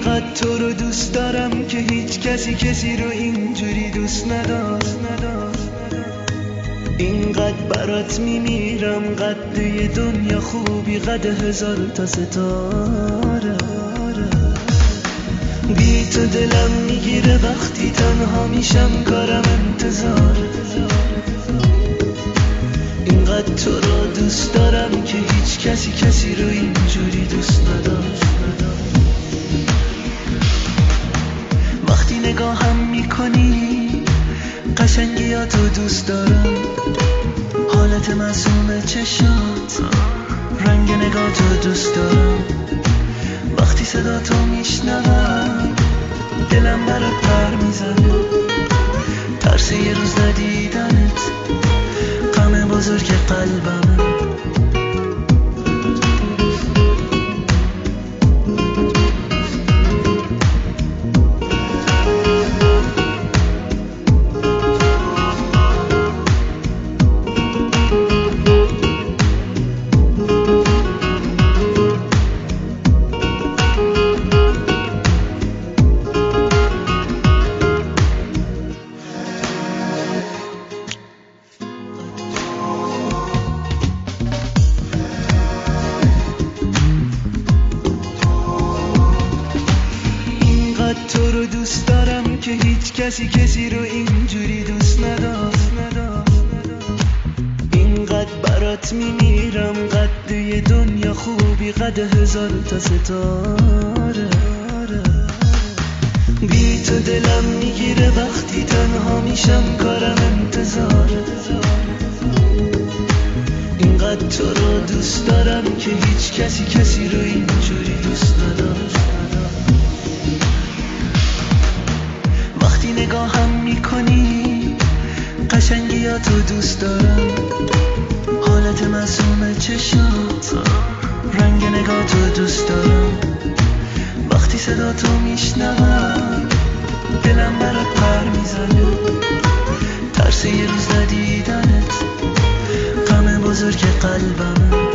اینقدر تو رو دوست دارم که هیچ کسی رو اینجوری دوست نداشت. اینقدر برات میمیرم، قد یه دنیا خوبی، قد 1000 تا ستاره. بی تو دلم میگیره وقتی تنها میشم، کارم انتظار. اینقدر تو رو دوست دارم که هیچ کسی رو اینجوری دوست نداشت. وقتی نگاهم میکنی قشنگیاتو دوست دارم، حالت معصوم چشات، رنگ نگاتو دوست دارم. وقتی صدا تو میشنوم دلم برات پر میزنه، ترس یه روز ندیدنت غم بزرگ قلبمه. تو رو دوست دارم که هیچ کسی رو اینجوری دوست نداشت. اینقدر برات میمیرم، قد یه دنیا خوبی، قد 1000 تا ستاره. بی تو دلم میگیره وقتی تنها میشم، کارم انتظاره. اینقدر تو رو دوست دارم که هیچ کسی رو اینجوری دوست نداشت. وقتی نگاهم میکنی قشنگیاتو دوست دارم، حالت معصوم چشات، رنگ نگاتو دوست دارم. وقتی صدا تو میشنوم دلم برات پر میزنه، ترس یه روز ندیدنت غم بزرگ قلبمه.